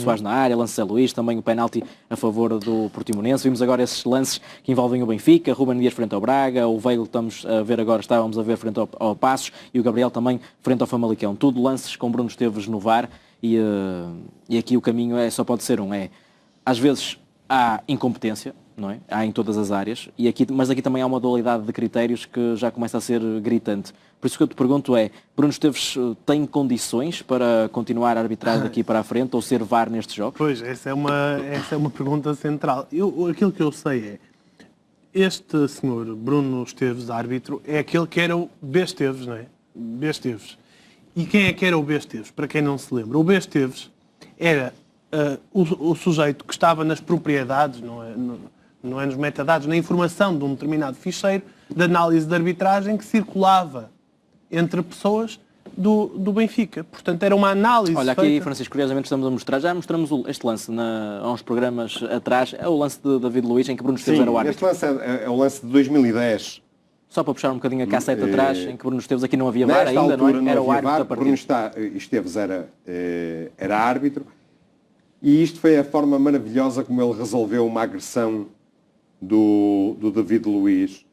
Soares na área, lance Zé Luís, também o penalti a favor do Portimonense. Vimos agora esses lances que envolvem o Benfica, Ruben Dias frente ao Braga, o Veilo que estávamos a ver frente ao Passos e o Gabriel também frente ao Famalicão. Tudo lances com Bruno Esteves no VAR e aqui o caminho só pode ser às vezes há incompetência, não é? Há em todas as áreas, mas aqui também há uma dualidade de critérios que já começa a ser gritante. Por isso que eu te pergunto Bruno Esteves tem condições para continuar a arbitrar daqui para a frente ou ser VAR nestes jogos? Pois, essa é uma pergunta central. Aquilo que eu sei este senhor Bruno Esteves, árbitro, é aquele que era o B. Esteves, não é? B. Esteves. E quem é que era o B. Esteves? Para quem não se lembra, o B. Esteves era o sujeito que estava nas propriedades, não é nos metadados, na informação de um determinado ficheiro de análise de arbitragem que circulava entre pessoas do Benfica. Portanto, era uma análise. Olha, aqui, Francisco, curiosamente estamos a mostrar, já mostramos este lance há uns programas atrás, é o lance de David Luiz, em que Bruno Esteves era o árbitro. Este lance é o lance de 2010. Só para puxar um bocadinho a cassete atrás, em que Bruno Esteves aqui não havia VAR ainda, não é? Era o árbitro da partida. Bruno Esteves era árbitro e isto foi a forma maravilhosa como ele resolveu uma agressão do David Luiz,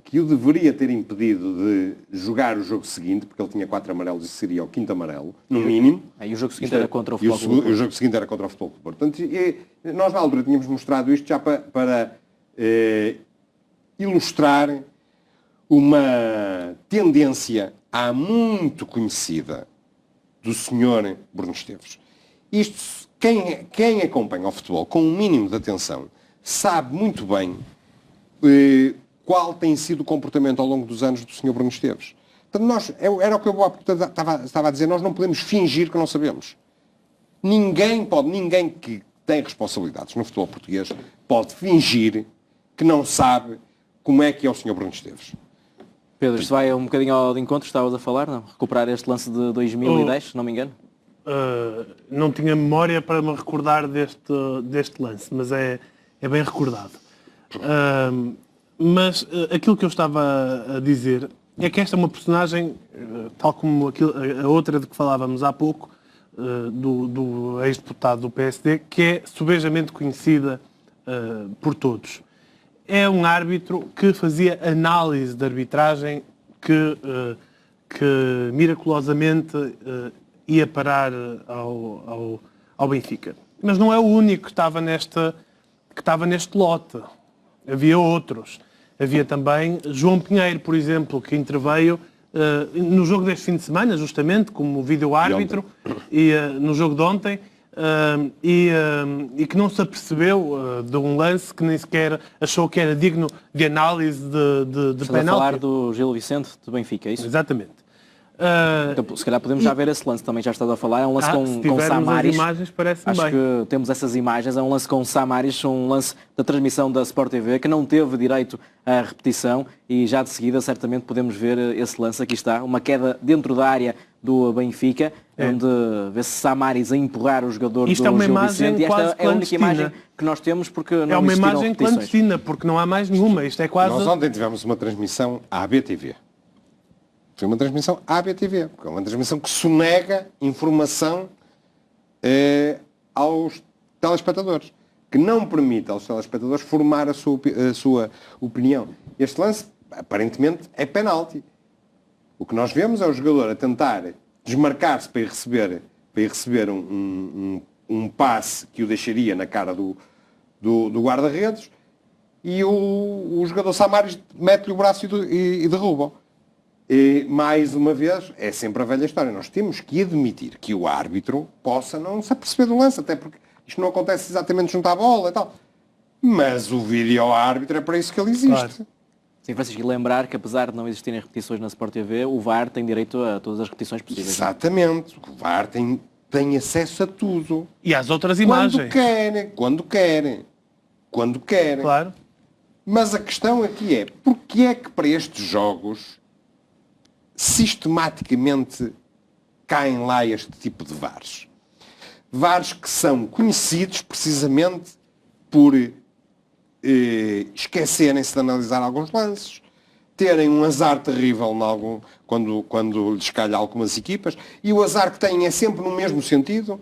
que o deveria ter impedido de jogar o jogo seguinte, porque ele tinha 4 amarelos e seria o 5º amarelo, no mínimo. E o jogo seguinte era contra o Futebol Clube do Porto. O jogo seguinte era contra o Futebol Clube do Porto. Portanto, nós na altura tínhamos mostrado isto já para ilustrar uma tendência há muito conhecida do senhor Bruno Esteves. Isto, quem acompanha o futebol com um mínimo de atenção sabe muito bem qual tem sido o comportamento ao longo dos anos do senhor Bruno Esteves. Portanto, era o que eu estava a dizer, nós não podemos fingir que não sabemos. Ninguém que tem responsabilidades no futebol português pode fingir que não sabe como é que é o senhor Bruno Esteves. Pedro, isto vai um bocadinho ao de encontro, estavas a falar, não? Recuperar este lance de 2010, se não me engano? Não tinha memória para me recordar deste lance, mas é bem recordado. Mas aquilo que eu estava a dizer é que esta é uma personagem, tal como a outra de que falávamos há pouco, do ex-deputado do PSD, que é subejamente conhecida por todos. É um árbitro que fazia análise de arbitragem que miraculosamente ia parar ao Benfica. Mas não é o único que estava neste lote. Havia outros. Havia também João Pinheiro, por exemplo, que interveio no jogo deste fim de semana, justamente, como vídeo-árbitro, e no jogo de ontem, e que não se apercebeu de um lance que nem sequer achou que era digno de análise de penalti. A falar do Gil Vicente do Benfica, é isso? Exatamente. Então, se calhar podemos já ver esse lance, também já estás a falar, é um lance com Samaris. As imagens, parece-me Acho bem. que temos essas imagens, é um lance com Samaris, um lance da transmissão da Sport TV, que não teve direito à repetição e já de seguida certamente podemos ver esse lance, aqui está, uma queda dentro da área do Benfica, onde vê-se Samaris a empurrar o jogador do Gil Vicente, e esta é a única imagem que nós temos porque não é uma existiram imagem repetições. clandestina, porque não há mais nenhuma, isto é quase... Nós ontem tivemos uma transmissão à ABTV. Foi uma transmissão à ABTV, porque é uma transmissão que sonega informação aos telespectadores, que não permite aos telespectadores formar a sua opinião. Este lance, aparentemente, é penalti. O que nós vemos é o jogador a tentar desmarcar-se para ir receber um passe que o deixaria na cara do guarda-redes, e o jogador Samaris mete-lhe o braço e derruba. E, mais uma vez, é sempre a velha história. Nós temos que admitir que o árbitro possa não se aperceber do lance, até porque isto não acontece exatamente junto à bola e tal. Mas o vídeo-árbitro é para isso que ele existe. Claro. Sim, Francisco, e lembrar que apesar de não existirem repetições na Sport TV, o VAR tem direito a todas as repetições possíveis. Exatamente. O VAR tem acesso a tudo. E às outras imagens. Quando quer. Claro. Mas a questão aqui é, porque é que para estes jogos sistematicamente caem lá este tipo de VARs? VARs que são conhecidos precisamente por esquecerem-se de analisar alguns lances, terem um azar terrível quando lhes calha algumas equipas, e o azar que têm é sempre no mesmo sentido.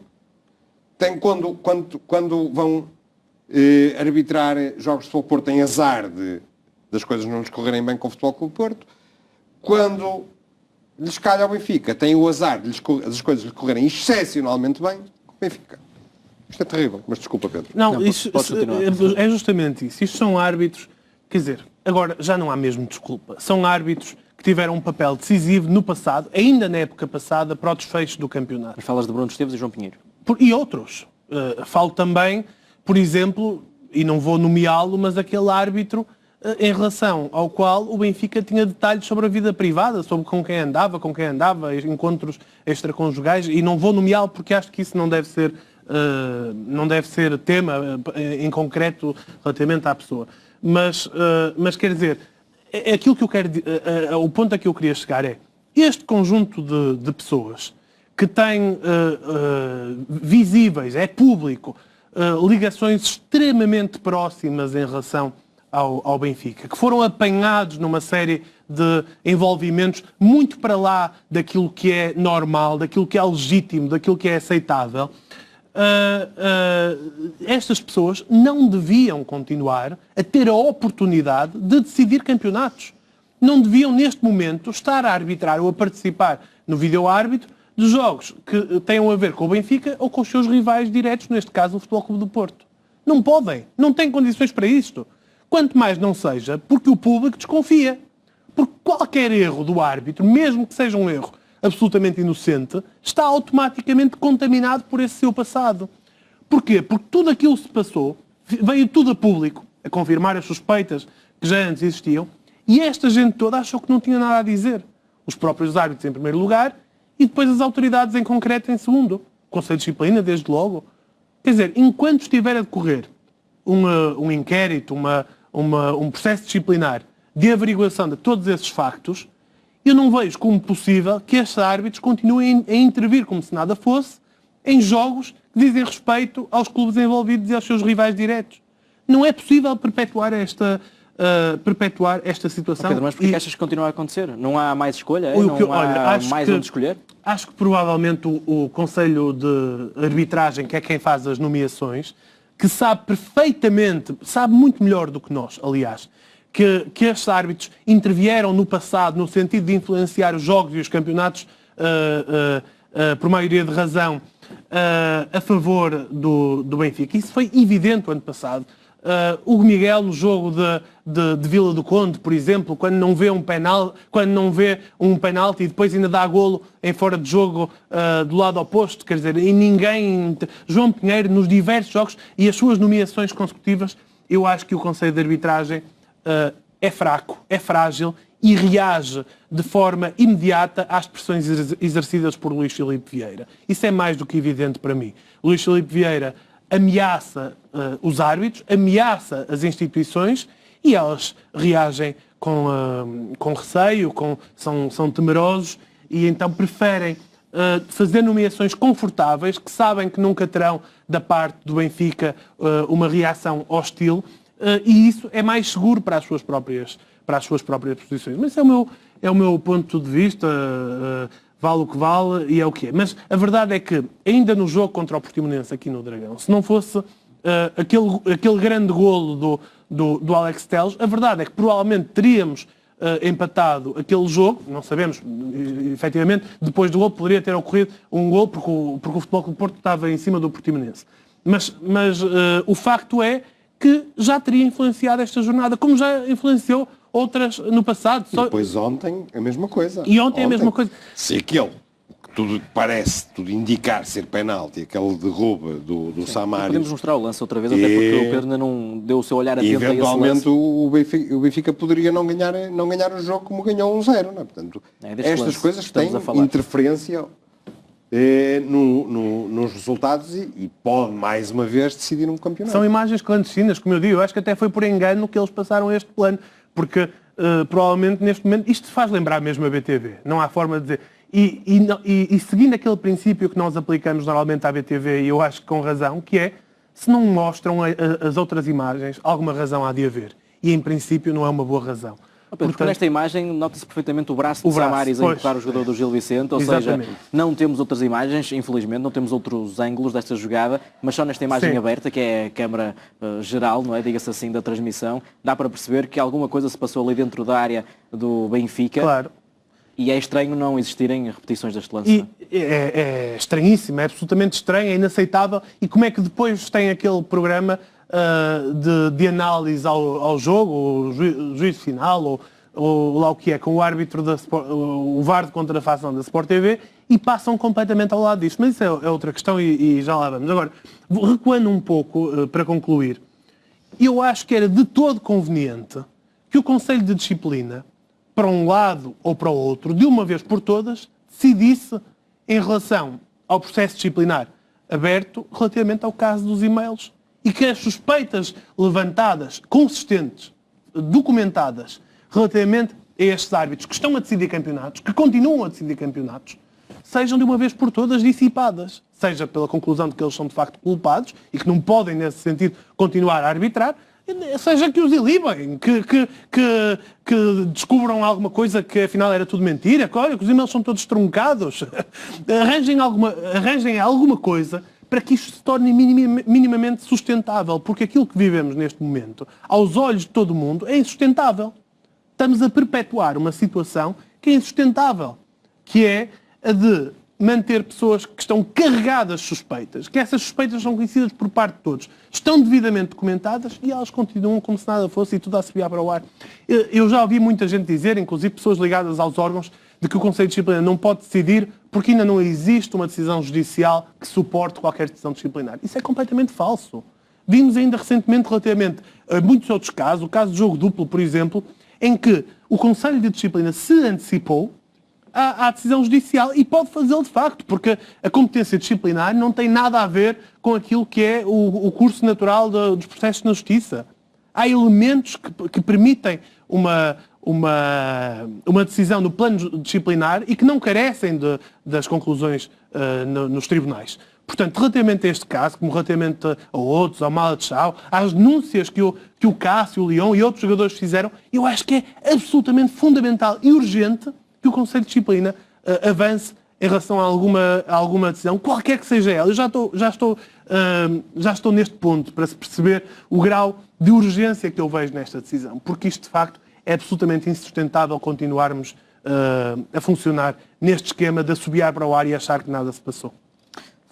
quando vão arbitrar jogos de Futebol Porto têm azar das coisas não lhes correrem bem com o Futebol Clube Porto. Quando lhes calha ao Benfica, têm o azar das coisas lhes correrem excepcionalmente bem com o Benfica. Isto é terrível, mas desculpa, Pedro. Não, isso é justamente isso. Isto são árbitros, quer dizer, agora já não há mesmo desculpa. São árbitros que tiveram um papel decisivo no passado, ainda na época passada, para o desfecho do campeonato. Mas falas de Bruno Esteves e João Pinheiro. E outros. Falo também, por exemplo, e não vou nomeá-lo, mas aquele árbitro em relação ao qual o Benfica tinha detalhes sobre a vida privada, sobre com quem andava, encontros extraconjugais, e não vou nomeá-lo porque acho que isso não deve ser tema em concreto relativamente à pessoa. Mas quer dizer, aquilo que eu quero, o ponto a que eu queria chegar é este conjunto de pessoas que têm visíveis, é público, ligações extremamente próximas em relação ao Benfica, que foram apanhados numa série de envolvimentos muito para lá daquilo que é normal, daquilo que é legítimo, daquilo que é aceitável. Estas pessoas não deviam continuar a ter a oportunidade de decidir campeonatos. Não deviam, neste momento, estar a arbitrar ou a participar no vídeo-árbitro de jogos que tenham a ver com o Benfica ou com os seus rivais diretos, neste caso o Futebol Clube do Porto. Não podem, não têm condições para isto. Quanto mais não seja porque o público desconfia. Porque qualquer erro do árbitro, mesmo que seja um erro absolutamente inocente, está automaticamente contaminado por esse seu passado. Porquê? Porque tudo aquilo que se passou, veio tudo a público, a confirmar as suspeitas que já antes existiam, e esta gente toda achou que não tinha nada a dizer. Os próprios árbitros em primeiro lugar, e depois as autoridades em concreto em segundo. O Conselho de Disciplina, desde logo. Quer dizer, enquanto estiver a decorrer um inquérito, um processo disciplinar de averiguação de todos esses factos, eu não vejo como possível que estes árbitros continuem a intervir como se nada fosse em jogos que dizem respeito aos clubes envolvidos e aos seus rivais diretos. Não é possível perpetuar esta situação. Pedro, mas porquê achas que continua a acontecer? Não há mais escolha? Não há mais onde escolher? Acho que provavelmente o Conselho de Arbitragem, que é quem faz as nomeações, que sabe perfeitamente, sabe muito melhor do que nós, aliás, que estes árbitros intervieram no passado no sentido de influenciar os jogos e os campeonatos por maioria de razão a favor do Benfica. Isso foi evidente o ano passado. Hugo Miguel no jogo de Vila do Conde, por exemplo, quando não vê um penalti e depois ainda dá golo em fora de jogo do lado oposto, quer dizer, e ninguém... João Pinheiro, nos diversos jogos e as suas nomeações consecutivas, eu acho que o Conselho de Arbitragem é fraco, é frágil e reage de forma imediata às pressões exercidas por Luís Filipe Vieira. Isso é mais do que evidente para mim. Luís Filipe Vieira ameaça os árbitros, ameaça as instituições e elas reagem com receio, são temerosos e então preferem fazer nomeações confortáveis, que sabem que nunca terão da parte do Benfica uma reação hostil, e isso é mais seguro para as suas próprias posições. Mas esse é o meu ponto de vista, vale o que vale e é o que é. Mas a verdade é que, ainda no jogo contra o Portimonense aqui no Dragão, se não fosse aquele grande golo do Alex Telles, a verdade é que provavelmente teríamos empatado aquele jogo, não sabemos, efetivamente, depois do golo poderia ter ocorrido um golo porque o Futebol Clube do Porto estava em cima do Portimonense. Mas o facto é que já teria influenciado esta jornada, como já influenciou outras no passado. E depois ontem a mesma coisa. E ontem a mesma coisa. Se aquele, tudo indicar ser penalti, aquele derruba do Samaris... Podemos mostrar o lance outra vez, até porque o Pedro ainda não deu o seu olhar atento a esse lance. Eventualmente o Benfica poderia não ganhar o jogo como ganhou 1-0. Não é? Portanto, estas coisas têm interferência nos resultados e pode, mais uma vez, decidir um campeonato. São imagens clandestinas, como eu digo. Eu acho que até foi por engano que eles passaram este plano. Porque, provavelmente, neste momento, isto faz lembrar mesmo a BTV. Não há forma de dizer... E seguindo aquele princípio que nós aplicamos normalmente à BTV, e eu acho que com razão, que é, se não mostram as outras imagens, alguma razão há de haver. E, em princípio, não é uma boa razão. Pedro, porque nesta imagem nota-se perfeitamente o braço de Samaris a empurrar o jogador do Gil Vicente, ou seja, não temos outras imagens, infelizmente, não temos outros ângulos desta jogada, mas só nesta imagem aberta, que é a câmara geral, não é? Diga-se assim, da transmissão, dá para perceber que alguma coisa se passou ali dentro da área do Benfica. Claro. E é estranho não existirem repetições deste lance. É estranhíssimo, é absolutamente estranho, é inaceitável. E como é que depois tem aquele programa de análise ao jogo, o juízo final, ou lá o que é, com o árbitro, o VAR de contrafação da Sport TV, e passam completamente ao lado disto. Mas isso é outra questão e já lá vamos. Agora, recuando um pouco para concluir, eu acho que era de todo conveniente que o Conselho de Disciplina, para um lado ou para o outro, de uma vez por todas, decidisse em relação ao processo disciplinar aberto relativamente ao caso dos e-mails e que as suspeitas levantadas, consistentes, documentadas, relativamente a estes árbitros que estão a decidir campeonatos, que continuam a decidir campeonatos, sejam de uma vez por todas dissipadas, seja pela conclusão de que eles são de facto culpados e que não podem, nesse sentido, continuar a arbitrar, seja que os ilibem, que descubram alguma coisa que afinal era tudo mentira, que olha, que os e-mails são todos truncados, arranjem alguma coisa para que isto se torne minimamente sustentável, porque aquilo que vivemos neste momento, aos olhos de todo o mundo, é insustentável. Estamos a perpetuar uma situação que é insustentável, que é a de manter pessoas que estão carregadas de suspeitas, que essas suspeitas são conhecidas por parte de todos, estão devidamente documentadas e elas continuam como se nada fosse e tudo a subir para o ar. Eu já ouvi muita gente dizer, inclusive pessoas ligadas aos órgãos, de que o Conselho de Disciplina não pode decidir porque ainda não existe uma decisão judicial que suporte qualquer decisão disciplinar. Isso é completamente falso. Vimos ainda recentemente, relativamente a muitos outros casos, o caso do jogo duplo, por exemplo, em que o Conselho de Disciplina se antecipou à decisão judicial e pode fazê-lo de facto, porque a competência disciplinar não tem nada a ver com aquilo que é o curso natural dos processos na justiça. Há elementos que permitem uma decisão no plano disciplinar e que não carecem das conclusões nos tribunais. Portanto, relativamente a este caso, como relativamente a outros, ao Mala de Chau, às denúncias que o Cássio, o Leão e outros jogadores fizeram, eu acho que é absolutamente fundamental e urgente que o Conselho de Disciplina avance em relação a alguma decisão, qualquer que seja ela. Eu já estou neste ponto para se perceber o grau de urgência que eu vejo nesta decisão, porque isto, de facto, é absolutamente insustentável continuarmos a funcionar neste esquema de assobiar para o ar e achar que nada se passou.